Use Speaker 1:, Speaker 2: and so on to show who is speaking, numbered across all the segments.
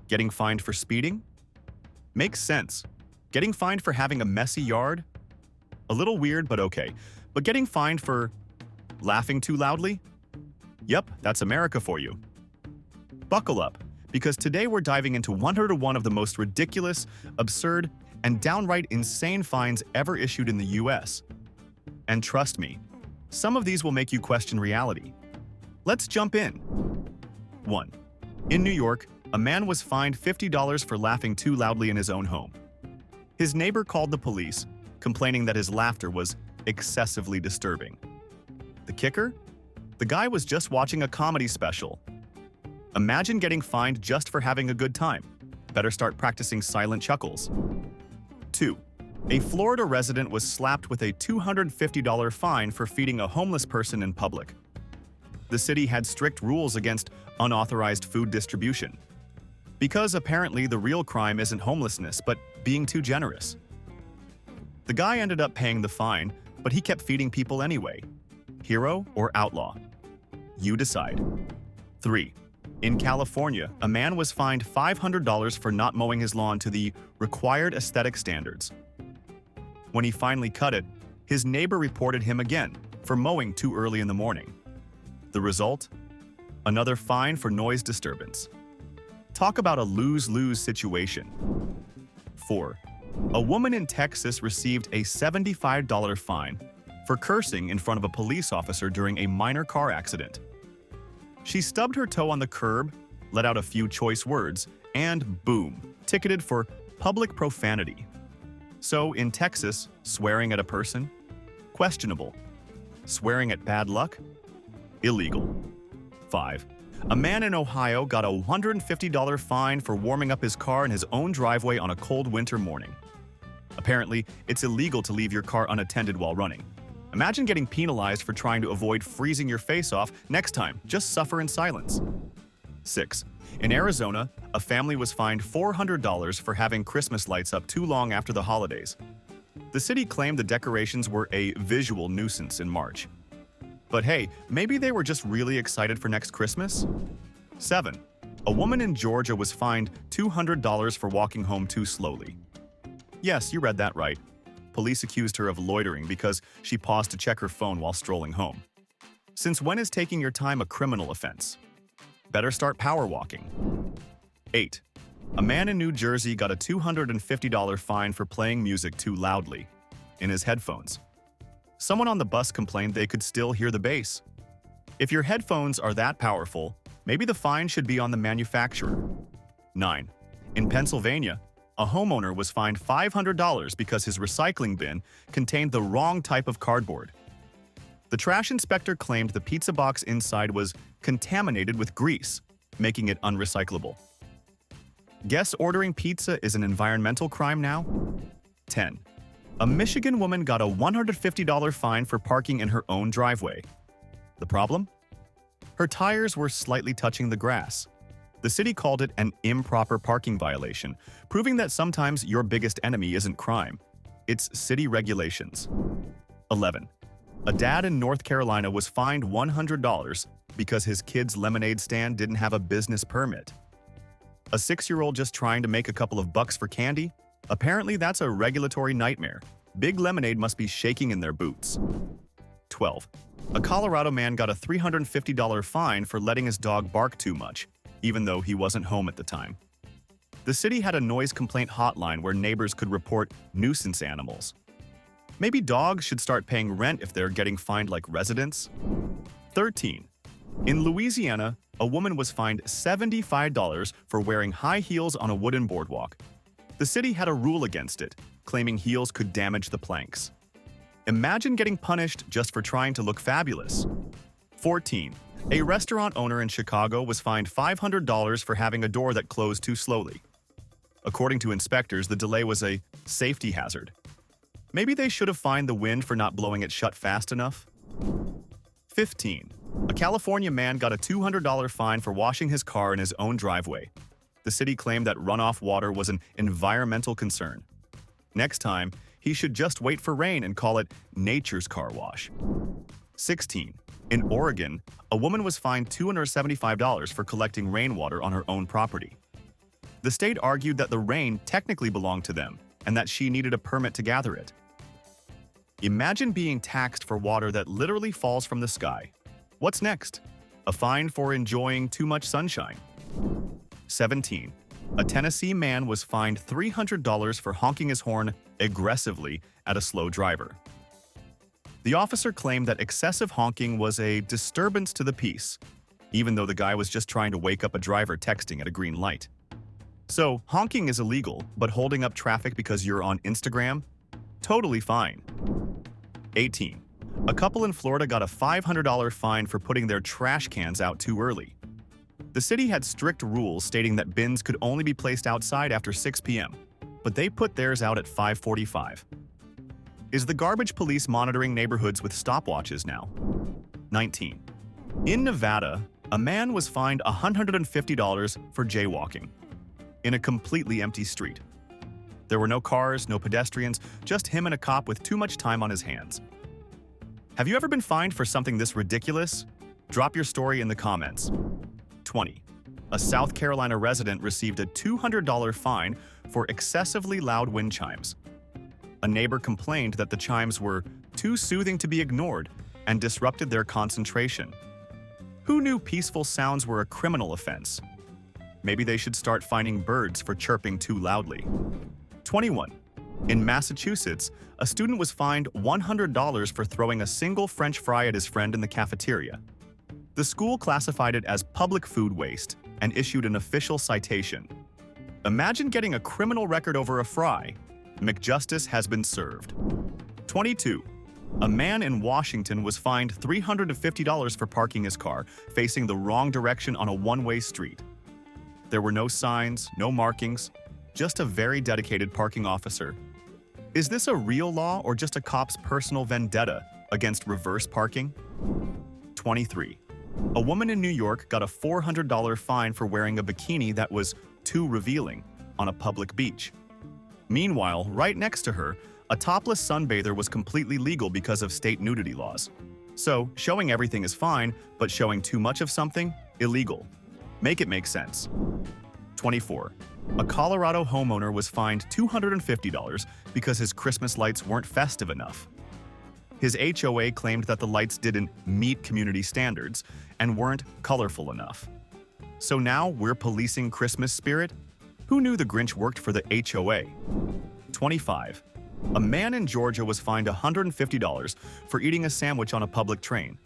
Speaker 1: Getting fined for speeding? Makes sense. Getting fined for having a messy yard? A little weird, but okay. But getting fined for laughing too loudly? Yep, that's America for you. Buckle up, because today we're diving into 101 of the most ridiculous, absurd, and downright insane fines ever issued in the US. And trust me, some of these will make you question reality. Let's jump in. 1. In New York, a man was fined $50 for laughing too loudly in his own home. His neighbor called the police, complaining that his laughter was excessively disturbing. The kicker? The guy was just watching a comedy special. Imagine getting fined just for having a good time. Better start practicing silent chuckles. 2. A Florida resident was slapped with a $250 fine for feeding a homeless person in public. The city had strict rules against unauthorized food distribution, because apparently the real crime isn't homelessness, but being too generous. The guy ended up paying the fine, but he kept feeding people anyway. Hero or outlaw? You decide. 3. In California, a man was fined $500 for not mowing his lawn to the required aesthetic standards. When he finally cut it, his neighbor reported him again for mowing too early in the morning. The result? Another fine for noise disturbance. Talk about a lose-lose situation. 4. A woman in Texas received a $75 fine for cursing in front of a police officer during a minor car accident. She stubbed her toe on the curb, let out a few choice words, and boom, ticketed for public profanity. So in Texas, swearing at a person? Questionable. Swearing at bad luck? Illegal. 5. A man in Ohio got a $150 fine for warming up his car in his own driveway on a cold winter morning. Apparently, it's illegal to leave your car unattended while running. Imagine getting penalized for trying to avoid freezing your face off. Next time, just suffer in silence. 6. In Arizona, a family was fined $400 for having Christmas lights up too long after the holidays. The city claimed the decorations were a visual nuisance in March. But hey, maybe they were just really excited for next Christmas? 7. A woman in Georgia was fined $200 for walking home too slowly. Yes, you read that right. Police accused her of loitering because she paused to check her phone while strolling home. Since when is taking your time a criminal offense? Better start power walking. 8. A man in New Jersey got a $250 fine for playing music too loudly in his headphones. Someone on the bus complained they could still hear the bass. If your headphones are that powerful, maybe the fine should be on the manufacturer. 9. In Pennsylvania, a homeowner was fined $500 because his recycling bin contained the wrong type of cardboard. The trash inspector claimed the pizza box inside was contaminated with grease, making it unrecyclable. Guess ordering pizza is an environmental crime now? 10. A Michigan woman got a $150 fine for parking in her own driveway. The problem? Her tires were slightly touching the grass. The city called it an improper parking violation, proving that sometimes your biggest enemy isn't crime. It's city regulations. 11. A dad in North Carolina was fined $100 because his kid's lemonade stand didn't have a business permit. A 6-year-old just trying to make a couple of bucks for candy? Apparently that's a regulatory nightmare. Big Lemonade must be shaking in their boots. 12. A Colorado man got a $350 fine for letting his dog bark too much, even though he wasn't home at the time. The city had a noise complaint hotline where neighbors could report nuisance animals. Maybe dogs should start paying rent if they're getting fined like residents? 13. In Louisiana, a woman was fined $75 for wearing high heels on a wooden boardwalk. The city had a rule against it, claiming heels could damage the planks. Imagine getting punished just for trying to look fabulous. 14. A restaurant owner in Chicago was fined $500 for having a door that closed too slowly. According to inspectors, the delay was a safety hazard. Maybe they should have fined the wind for not blowing it shut fast enough. 15. A California man got a $200 fine for washing his car in his own driveway. The city claimed that runoff water was an environmental concern. Next time, he should just wait for rain and call it nature's car wash. 16. In Oregon, a woman was fined $275 for collecting rainwater on her own property. The state argued that the rain technically belonged to them and that she needed a permit to gather it. Imagine being taxed for water that literally falls from the sky. What's next? A fine for enjoying too much sunshine. 17. A Tennessee man was fined $300 for honking his horn aggressively at a slow driver. The officer claimed that excessive honking was a disturbance to the peace, even though the guy was just trying to wake up a driver texting at a green light. So, honking is illegal, but holding up traffic because you're on Instagram? Totally fine. 18. A couple in Florida got a $500 fine for putting their trash cans out too early. The city had strict rules stating that bins could only be placed outside after 6 p.m., but they put theirs out at 5:45. Is the garbage police monitoring neighborhoods with stopwatches now? 19. In Nevada, a man was fined $150 for jaywalking in a completely empty street. There were no cars, no pedestrians, just him and a cop with too much time on his hands. Have you ever been fined for something this ridiculous? Drop your story in the comments. 20. A South Carolina resident received a $200 fine for excessively loud wind chimes. A neighbor complained that the chimes were too soothing to be ignored and disrupted their concentration. Who knew peaceful sounds were a criminal offense? Maybe they should start fining birds for chirping too loudly. 21. In Massachusetts, a student was fined $100 for throwing a single French fry at his friend in the cafeteria. The school classified it as public food waste and issued an official citation. Imagine getting a criminal record over a fry. McJustice has been served. 22. A man in Washington was fined $350 for parking his car facing the wrong direction on a one-way street. There were no signs, no markings, just a very dedicated parking officer. Is this a real law or just a cop's personal vendetta against reverse parking? 23. A woman in New York got a $400 fine for wearing a bikini that was too revealing on a public beach. Meanwhile, right next to her, a topless sunbather was completely legal because of state nudity laws. So, showing everything is fine, but showing too much of something? Illegal. Make it make sense. 24. A Colorado homeowner was fined $250 because his Christmas lights weren't festive enough. His HOA claimed that the lights didn't meet community standards and weren't colorful enough. So now we're policing Christmas spirit? Who knew the Grinch worked for the HOA? 25. A man in Georgia was fined $150 for eating a sandwich on a public train.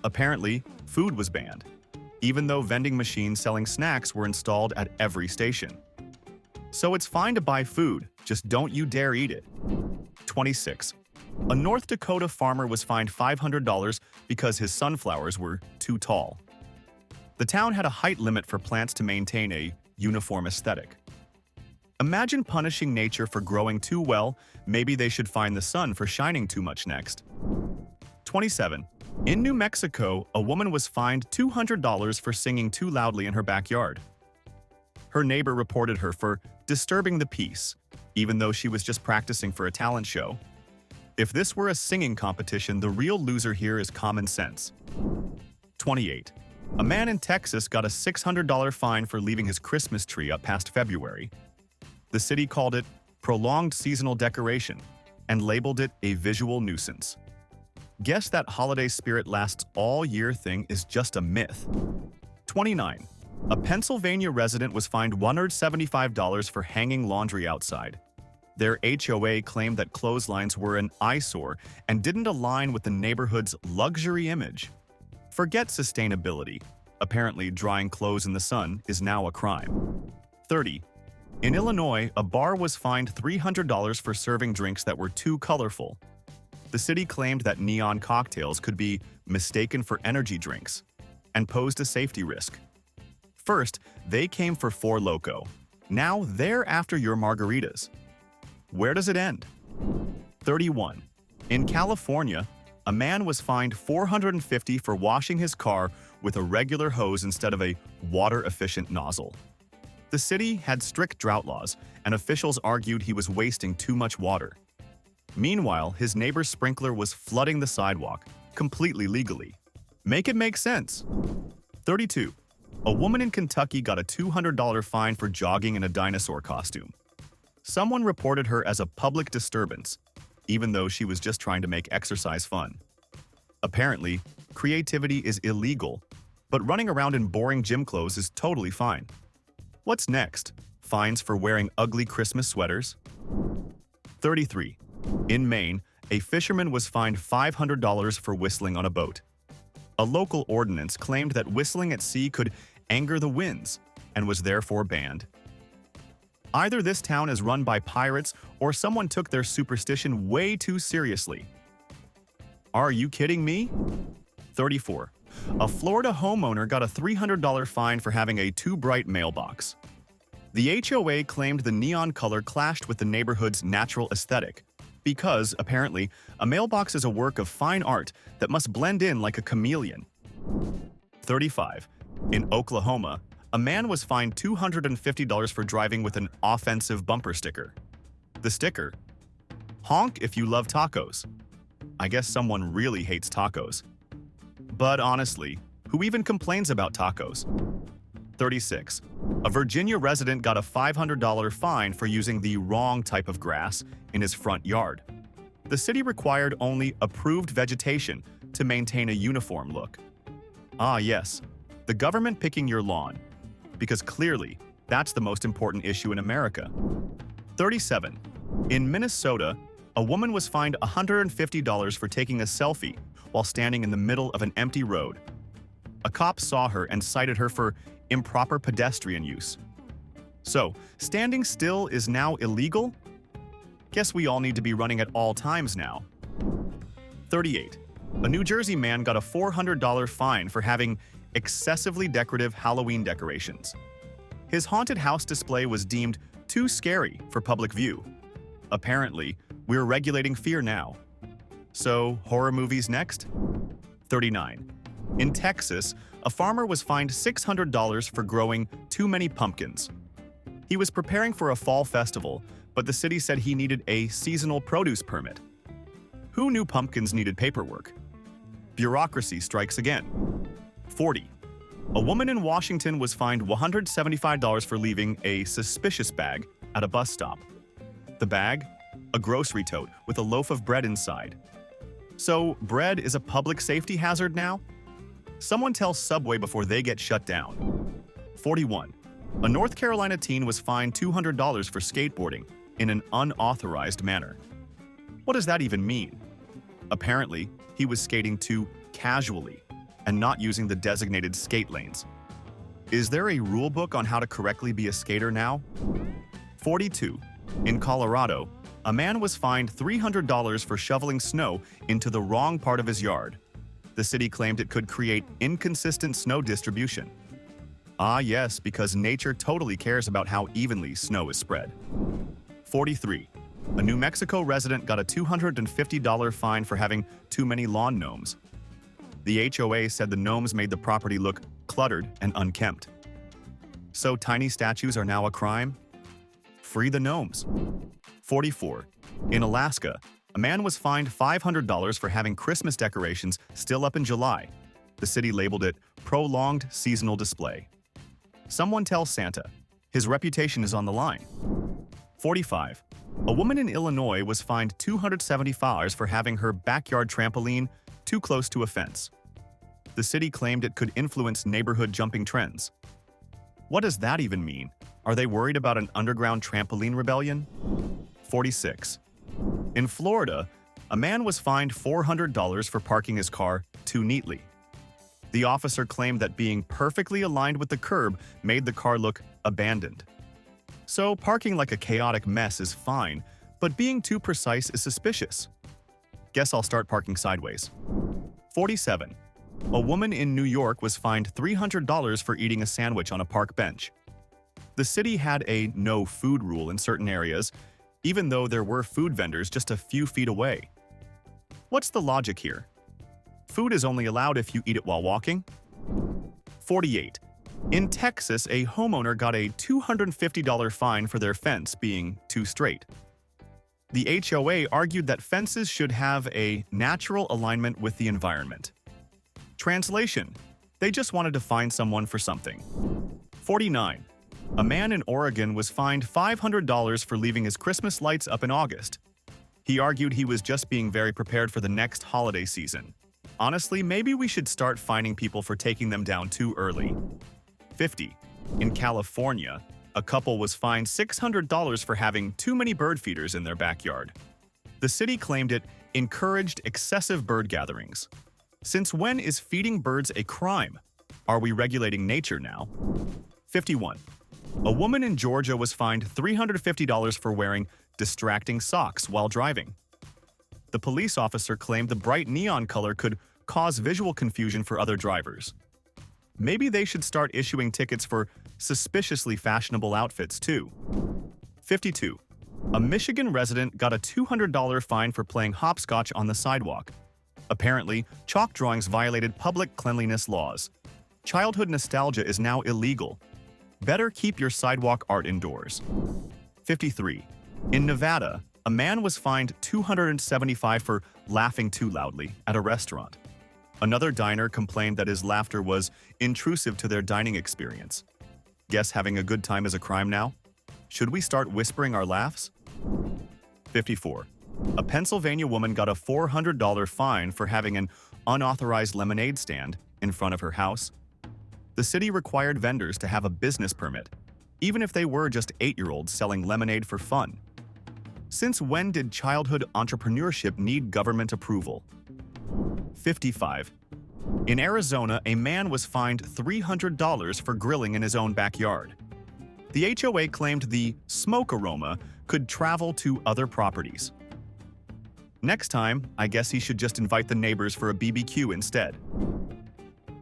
Speaker 1: Apparently, food was banned, even though vending machines selling snacks were installed at every station. So it's fine to buy food, just don't you dare eat it. 26. A North Dakota farmer was fined $500 because his sunflowers were too tall. The town had a height limit for plants to maintain a uniform aesthetic. Imagine punishing nature for growing too well. Maybe they should fine the sun for shining too much next. 27. In New Mexico, a woman was fined $200 for singing too loudly in her backyard. Her neighbor reported her for disturbing the peace, even though she was just practicing for a talent show. If this were a singing competition, the real loser here is common sense. 28. A man in Texas got a $600 fine for leaving his Christmas tree up past February. The city called it prolonged seasonal decoration and labeled it a visual nuisance. Guess that holiday spirit lasts all year thing is just a myth. 29. A Pennsylvania resident was fined $175 for hanging laundry outside. Their HOA claimed that clotheslines were an eyesore and didn't align with the neighborhood's luxury image. Forget sustainability. Apparently, drying clothes in the sun is now a crime. 30. In Illinois, a bar was fined $300 for serving drinks that were too colorful. The city claimed that neon cocktails could be mistaken for energy drinks and posed a safety risk. First, they came for Four Loko. Now they're after your margaritas. Where does it end? 31. In California, a man was fined $450 for washing his car with a regular hose instead of a water-efficient nozzle. The city had strict drought laws, and officials argued he was wasting too much water. Meanwhile, his neighbor's sprinkler was flooding the sidewalk, completely legally. Make it make sense. 32. A woman in Kentucky got a $200 fine for jogging in a dinosaur costume. Someone reported her as a public disturbance, even though she was just trying to make exercise fun. Apparently, creativity is illegal, but running around in boring gym clothes is totally fine. What's next? Fines for wearing ugly Christmas sweaters? 33. In Maine, a fisherman was fined $500 for whistling on a boat. A local ordinance claimed that whistling at sea could anger the winds and was therefore banned. Either this town is run by pirates or someone took their superstition way too seriously. Are you kidding me? 34. A Florida homeowner got a $300 fine for having a too bright mailbox. The HOA claimed the neon color clashed with the neighborhood's natural aesthetic because, apparently, a mailbox is a work of fine art that must blend in like a chameleon. 35. In Oklahoma, a man was fined $250 for driving with an offensive bumper sticker. The sticker: "Honk if you love tacos." I guess someone really hates tacos. But honestly, who even complains about tacos? 36. A Virginia resident got a $500 fine for using the wrong type of grass in his front yard. The city required only approved vegetation to maintain a uniform look. Ah yes, the government picking your lawn, because clearly that's the most important issue in America. 37. In Minnesota, a woman was fined $150 for taking a selfie while standing in the middle of an empty road. A cop saw her and cited her for improper pedestrian use. So, standing still is now illegal? Guess we all need to be running at all times now. 38. A New Jersey man got a $400 fine for having excessively decorative Halloween decorations. His haunted house display was deemed too scary for public view. Apparently, we're regulating fear now. So, horror movies next? 39. In Texas, a farmer was fined $600 for growing too many pumpkins. He was preparing for a fall festival, but the city said he needed a seasonal produce permit. Who knew pumpkins needed paperwork? Bureaucracy strikes again. 40. A woman in Washington was fined $175 for leaving a suspicious bag at a bus stop. The bag? A grocery tote with a loaf of bread inside. So, bread is a public safety hazard now? Someone tell Subway before they get shut down. 41. A North Carolina teen was fined $200 for skateboarding in an unauthorized manner. What does that even mean? Apparently, he was skating too casually and not using the designated skate lanes. Is there a rule book on how to correctly be a skater now? 42. In Colorado, a man was fined $300 for shoveling snow into the wrong part of his yard. The city claimed it could create inconsistent snow distribution. Ah yes, because nature totally cares about how evenly snow is spread. 43. A New Mexico resident got a $250 fine for having too many lawn gnomes. The HOA said the gnomes made the property look cluttered and unkempt. So tiny statues are now a crime? Free the gnomes. 44. In Alaska, a man was fined $500 for having Christmas decorations still up in July. The city labeled it prolonged seasonal display. Someone tell Santa. His reputation is on the line. 45. A woman in Illinois was fined $275 for having her backyard trampoline too close to a fence. The city claimed it could influence neighborhood jumping trends. What does that even mean? Are they worried about an underground trampoline rebellion? 46. In Florida, a man was fined $400 for parking his car too neatly. The officer claimed that being perfectly aligned with the curb made the car look abandoned. So parking like a chaotic mess is fine, but being too precise is suspicious. Guess I'll start parking sideways. 47. A woman in New York was fined $300 for eating a sandwich on a park bench. The city had a no food rule in certain areas, even though there were food vendors just a few feet away. What's the logic here? Food is only allowed if you eat it while walking? 48. In Texas, a homeowner got a $250 fine for their fence being too straight. The HOA argued that fences should have a natural alignment with the environment. Translation: They just wanted to find someone for something. 49. A man in Oregon was fined $500 for leaving his Christmas lights up in August. He argued he was just being very prepared for the next holiday season. Honestly, maybe we should start fining people for taking them down too early. 50. In California, a couple was fined $600 for having too many bird feeders in their backyard. The city claimed it encouraged excessive bird gatherings. Since when is feeding birds a crime? Are we regulating nature now? 51. A woman in Georgia was fined $350 for wearing distracting socks while driving. The police officer claimed the bright neon color could cause visual confusion for other drivers. Maybe they should start issuing tickets for suspiciously fashionable outfits too. 52. A Michigan resident got a $200 fine for playing hopscotch on the sidewalk. Apparently, chalk drawings violated public cleanliness laws. Childhood nostalgia is now illegal. Better keep your sidewalk art indoors. 53. In Nevada, a man was fined $275 for laughing too loudly at a restaurant. Another diner complained that his laughter was intrusive to their dining experience. Guess having a good time is a crime now? Should we start whispering our laughs? 54. A Pennsylvania woman got a $400 fine for having an unauthorized lemonade stand in front of her house. The city required vendors to have a business permit, even if they were just 8-year-olds selling lemonade for fun. Since when did childhood entrepreneurship need government approval? 55. In Arizona, a man was fined $300 for grilling in his own backyard. The HOA claimed the smoke aroma could travel to other properties. Next time, I guess he should just invite the neighbors for a BBQ instead.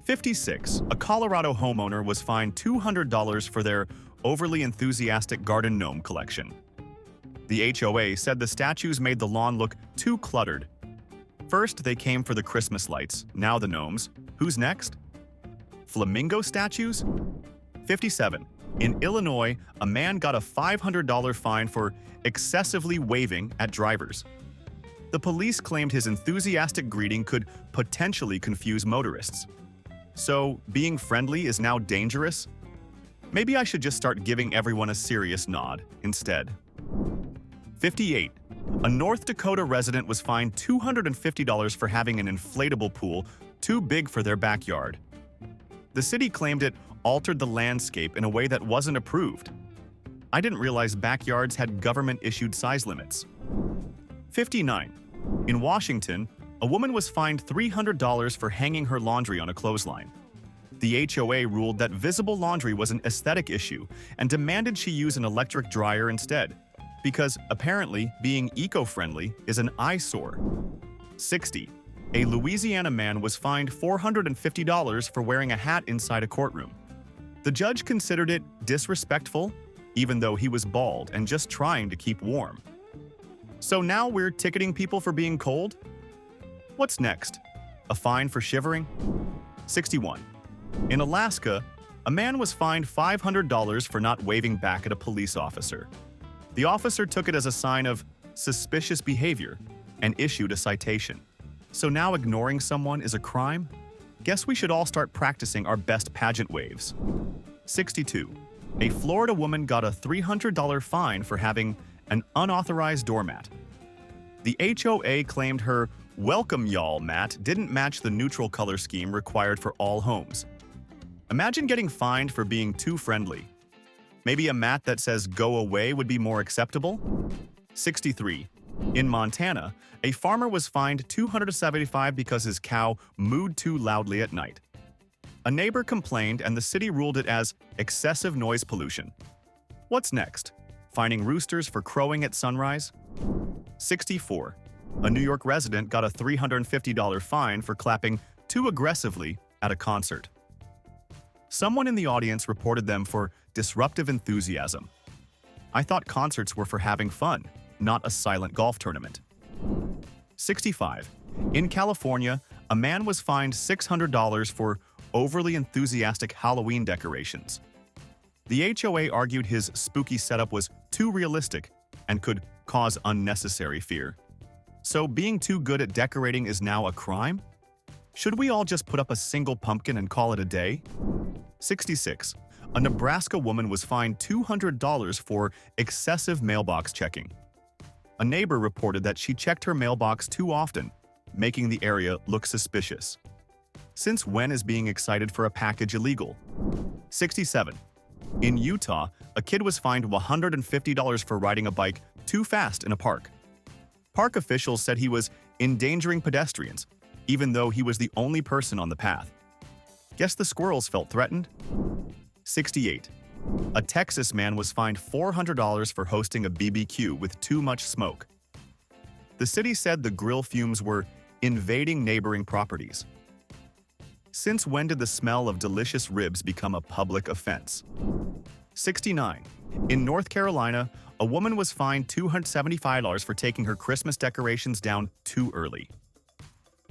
Speaker 1: 56. A Colorado homeowner was fined $200 for their overly enthusiastic garden gnome collection. The HOA said the statues made the lawn look too cluttered. First, they came for the Christmas lights, now the gnomes. Who's next? Flamingo statues? 57. In Illinois, a man got a $500 fine for excessively waving at drivers. The police claimed his enthusiastic greeting could potentially confuse motorists. So, being friendly is now dangerous? Maybe I should just start giving everyone a serious nod instead. 58. A North Dakota resident was fined $250 for having an inflatable pool too big for their backyard. The city claimed it altered the landscape in a way that wasn't approved. I didn't realize backyards had government-issued size limits. 59. In Washington, a woman was fined $300 for hanging her laundry on a clothesline. The HOA ruled that visible laundry was an aesthetic issue and demanded she use an electric dryer instead, because apparently being eco-friendly is an eyesore. 60. A Louisiana man was fined $450 for wearing a hat inside a courtroom. The judge considered it disrespectful, even though he was bald and just trying to keep warm. So now we're ticketing people for being cold? What's next? A fine for shivering? 61. In Alaska, a man was fined $500 for not waving back at a police officer. The officer took it as a sign of suspicious behavior and issued a citation. So now ignoring someone is a crime? Guess we should all start practicing our best pageant waves. 62. A Florida woman got a $300 fine for having an unauthorized doormat. The HOA claimed her "Welcome Y'all" mat didn't match the neutral color scheme required for all homes. Imagine getting fined for being too friendly. Maybe a mat that says "Go away" would be more acceptable? 63. In Montana, a farmer was fined $275 because his cow mooed too loudly at night. A neighbor complained and the city ruled it as excessive noise pollution. What's next? Fining roosters for crowing at sunrise? 64. A New York resident got a $350 fine for clapping too aggressively at a concert. Someone in the audience reported them for disruptive enthusiasm. I thought concerts were for having fun, not a silent golf tournament. 65. In California, a man was fined $600 for overly enthusiastic Halloween decorations. The HOA argued his spooky setup was too realistic and could cause unnecessary fear. So being too good at decorating is now a crime? Should we all just put up a single pumpkin and call it a day? 66. A Nebraska woman was fined $200 for excessive mailbox checking. A neighbor reported that she checked her mailbox too often, making the area look suspicious. Since when is being excited for a package illegal? 67. In Utah, a kid was fined $150 for riding a bike too fast in a park. Park officials said he was endangering pedestrians, even though he was the only person on the path. Guess the squirrels felt threatened? 68. A Texas man was fined $400 for hosting a BBQ with too much smoke. The city said the grill fumes were invading neighboring properties. Since when did the smell of delicious ribs become a public offense? 69. In North Carolina, a woman was fined $275 for taking her Christmas decorations down too early.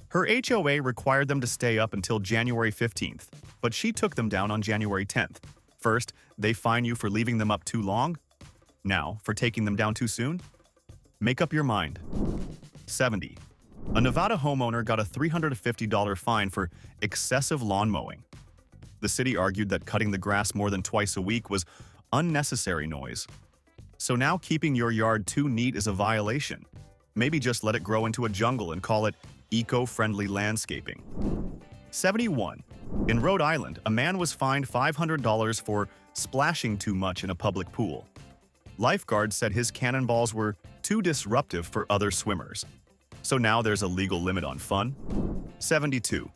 Speaker 1: Her HOA required them to stay up until January 15th, but she took them down on January 10th. First, they fine you for leaving them up too long. Now, for taking them down too soon? Make up your mind. 70. A Nevada homeowner got a $350 fine for excessive lawn mowing. The city argued that cutting the grass more than twice a week was unnecessary noise. So now keeping your yard too neat is a violation. Maybe just let it grow into a jungle and call it eco-friendly landscaping. 71. In Rhode Island, a man was fined $500 for splashing too much in a public pool. Lifeguards said his cannonballs were too disruptive for other swimmers. So now there's a legal limit on fun. 72.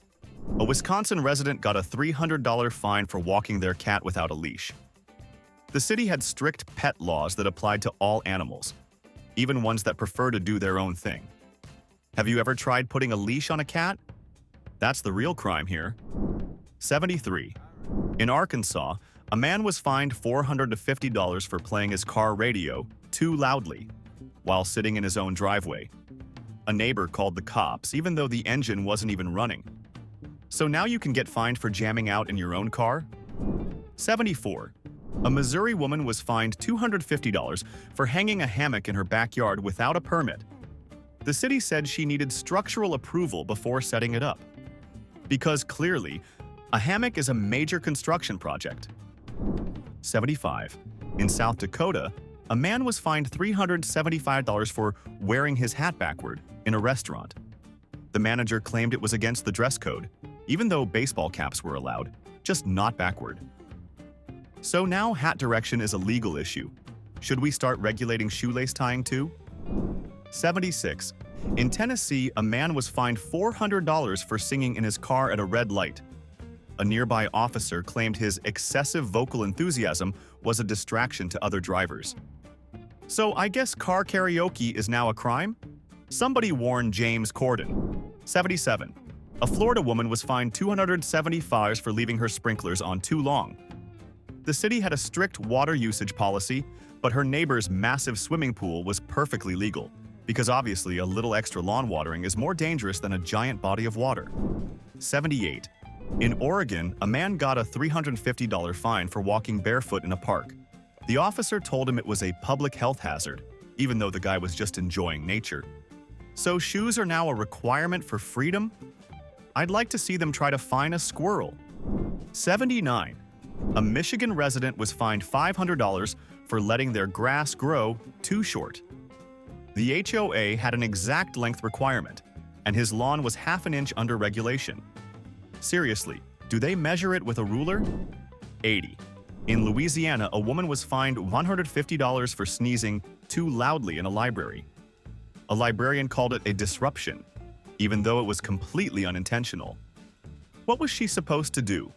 Speaker 1: A Wisconsin resident got a $300 fine for walking their cat without a leash. The city had strict pet laws that applied to all animals, even ones that prefer to do their own thing. Have you ever tried putting a leash on a cat? That's the real crime here. 73. In Arkansas, a man was fined $450 for playing his car radio too loudly while sitting in his own driveway. A neighbor called the cops, even though the engine wasn't even running. So now you can get fined for jamming out in your own car? 74. A Missouri woman was fined $250 for hanging a hammock in her backyard without a permit. The city said she needed structural approval before setting it up. Because clearly, a hammock is a major construction project. 75. In South Dakota, a man was fined $375 for wearing his hat backward in a restaurant. The manager claimed it was against the dress code, even though baseball caps were allowed, just not backward. So now hat direction is a legal issue. Should we start regulating shoelace tying too? 76. In Tennessee, a man was fined $400 for singing in his car at a red light. A nearby officer claimed his excessive vocal enthusiasm was a distraction to other drivers. So I guess car karaoke is now a crime? Somebody warn James Corden. 77. A Florida woman was fined $275 for leaving her sprinklers on too long. The city had a strict water usage policy, but her neighbor's massive swimming pool was perfectly legal, because obviously a little extra lawn watering is more dangerous than a giant body of water. 78. In Oregon, a man got a $350 fine for walking barefoot in a park. The officer told him it was a public health hazard, even though the guy was just enjoying nature. So shoes are now a requirement for freedom? I'd like to see them try to fine a squirrel. 79. A Michigan resident was fined $500 for letting their grass grow too short. The HOA had an exact length requirement, and his lawn was half an inch under regulation. Seriously, do they measure it with a ruler? 80. In Louisiana, a woman was fined $150 for sneezing too loudly in a library. A librarian called it a disruption, even though it was completely unintentional. What was she supposed to do?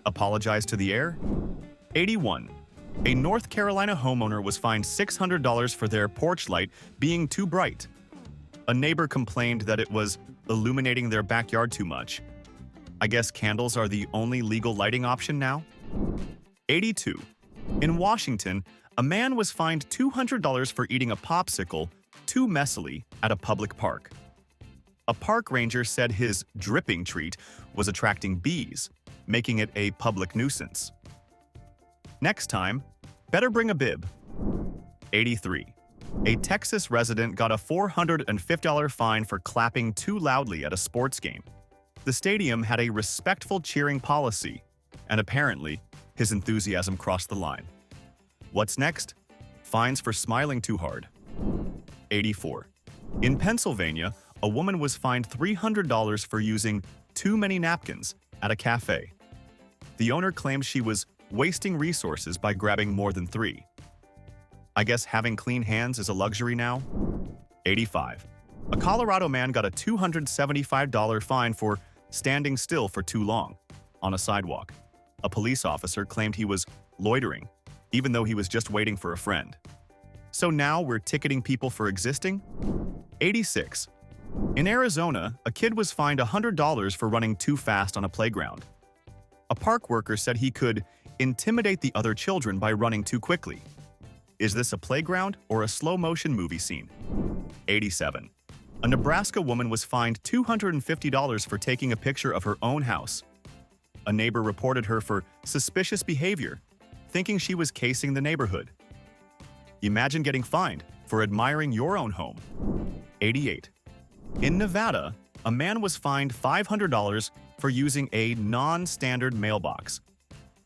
Speaker 1: Apologize to the air? 81. A North Carolina homeowner was fined $600 for their porch light being too bright. A neighbor complained that it was illuminating their backyard too much. I guess candles are the only legal lighting option now? 82. In Washington, a man was fined $200 for eating a popsicle too messily at a public park. A park ranger said his dripping treat was attracting bees, making it a public nuisance. Next time, better bring a bib. 83. A Texas resident got a $450 fine for clapping too loudly at a sports game. The stadium had a respectful cheering policy, and apparently, his enthusiasm crossed the line. What's next? Fines for smiling too hard. 84. In Pennsylvania, a woman was fined $300 for using too many napkins at a cafe. The owner claimed she was wasting resources by grabbing more than 3. I guess having clean hands is a luxury now? 85. A Colorado man got a $275 fine for standing still for too long on a sidewalk. A police officer claimed he was loitering, even though he was just waiting for a friend. So now we're ticketing people for existing? 86. In Arizona, a kid was fined $100 for running too fast on a playground. A park worker said he could intimidate the other children by running too quickly. Is this a playground or a slow-motion movie scene? 87. A Nebraska woman was fined $250 for taking a picture of her own house. A neighbor reported her for suspicious behavior, thinking she was casing the neighborhood. Imagine getting fined for admiring your own home. 88. In Nevada, a man was fined $500 for using a non-standard mailbox.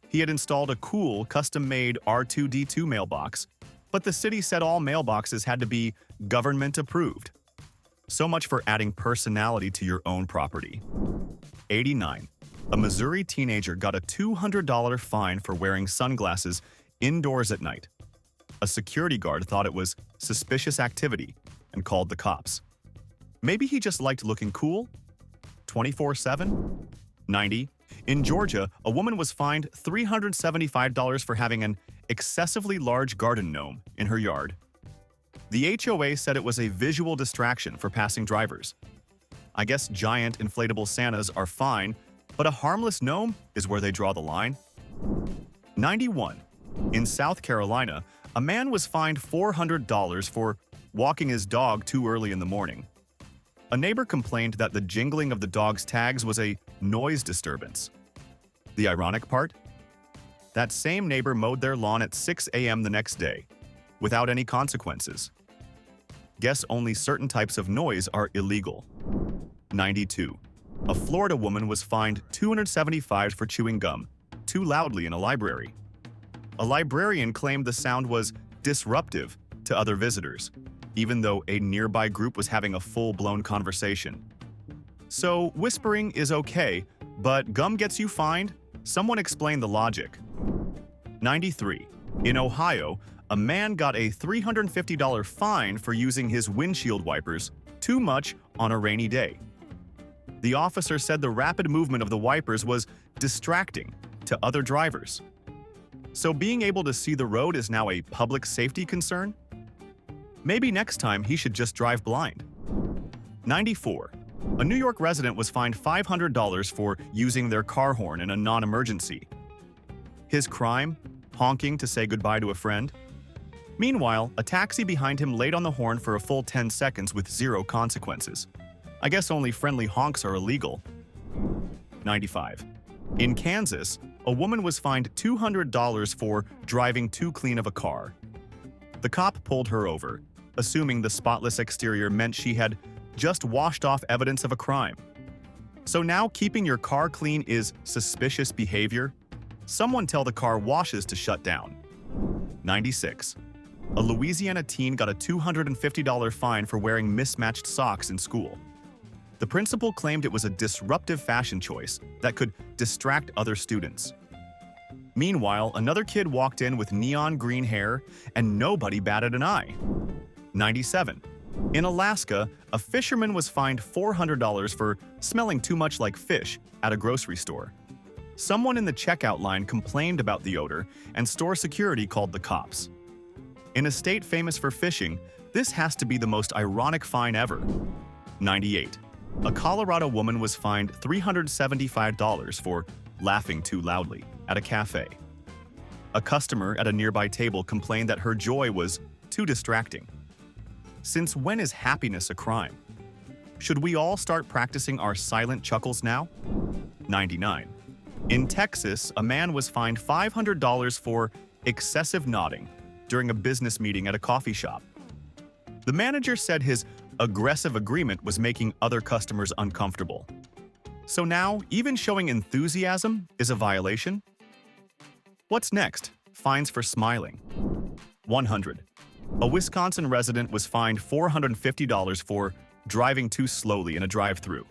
Speaker 1: He had installed a cool, custom-made R2D2 mailbox, but the city said all mailboxes had to be government-approved. So much for adding personality to your own property. 89. A Missouri teenager got a $200 fine for wearing sunglasses indoors at night. A security guard thought it was suspicious activity and called the cops. Maybe he just liked looking cool? 24/7? 90. In Georgia, a woman was fined $375 for having an excessively large garden gnome in her yard. The HOA said it was a visual distraction for passing drivers. I guess giant inflatable Santas are fine, but a harmless gnome is where they draw the line. 91. In South Carolina, a man was fined $400 for walking his dog too early in the morning. A neighbor complained that the jingling of the dog's tags was a noise disturbance. The ironic part? That same neighbor mowed their lawn at 6 a.m. the next day, without any consequences. Guess only certain types of noise are illegal. 92. A Florida woman was fined $275 for chewing gum too loudly in a library. A librarian claimed the sound was disruptive to other visitors, even though a nearby group was having a full-blown conversation. So, whispering is okay, but gum gets you fined? Someone explain the logic. 93. In Ohio, a man got a $350 fine for using his windshield wipers too much on a rainy day. The officer said the rapid movement of the wipers was distracting to other drivers. So being able to see the road is now a public safety concern? Maybe next time he should just drive blind. 94. A New York resident was fined $500 for using their car horn in a non-emergency. His crime? Honking to say goodbye to a friend? Meanwhile, a taxi behind him laid on the horn for a full 10 seconds with 0 consequences. I guess only friendly honks are illegal. 95. In Kansas, a woman was fined $200 for driving too clean of a car. The cop pulled her over, assuming the spotless exterior meant she had just washed off evidence of a crime. So now keeping your car clean is suspicious behavior? Someone tell the car washes to shut down. 96. A Louisiana teen got a $250 fine for wearing mismatched socks in school. The principal claimed it was a disruptive fashion choice that could distract other students. Meanwhile, another kid walked in with neon green hair and nobody batted an eye. 97. In Alaska, a fisherman was fined $400 for smelling too much like fish at a grocery store. Someone in the checkout line complained about the odor, and store security called the cops. In a state famous for fishing, this has to be the most ironic fine ever. 98. A Colorado woman was fined $375 for laughing too loudly at a cafe. A customer at a nearby table complained that her joy was too distracting. Since when is happiness a crime? Should we all start practicing our silent chuckles now? 99. In Texas, a man was fined $500 for excessive nodding during a business meeting at a coffee shop. The manager said his aggressive agreement was making other customers uncomfortable. So now, even showing enthusiasm is a violation? What's next? Fines for smiling. 100. A Wisconsin resident was fined $450 for driving too slowly in a drive-thru.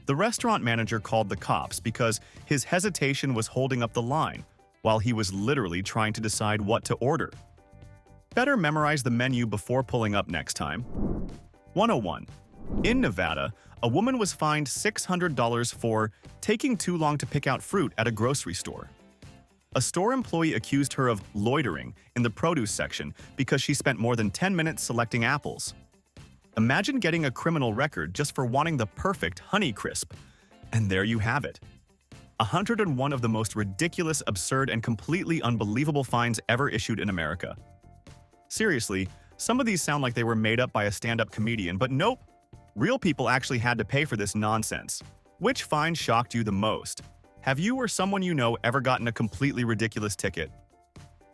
Speaker 1: The restaurant manager called the cops because his hesitation was holding up the line while he was literally trying to decide what to order. Better memorize the menu before pulling up next time. 101. In Nevada, a woman was fined $600 for taking too long to pick out fruit at a grocery store. A store employee accused her of loitering in the produce section because she spent more than 10 minutes selecting apples. Imagine getting a criminal record just for wanting the perfect Honeycrisp. And there you have it. 101 of the most ridiculous, absurd, and completely unbelievable fines ever issued in America. Seriously, some of these sound like they were made up by a stand-up comedian, but nope. Real people actually had to pay for this nonsense. Which fine shocked you the most? Have you or someone you know ever gotten a completely ridiculous ticket?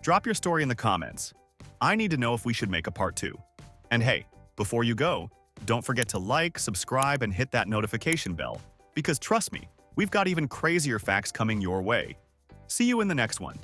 Speaker 1: Drop your story in the comments. I need to know if we should make a part 2. And hey, before you go, don't forget to like, subscribe, and hit that notification bell. Because trust me, we've got even crazier facts coming your way. See you in the next one.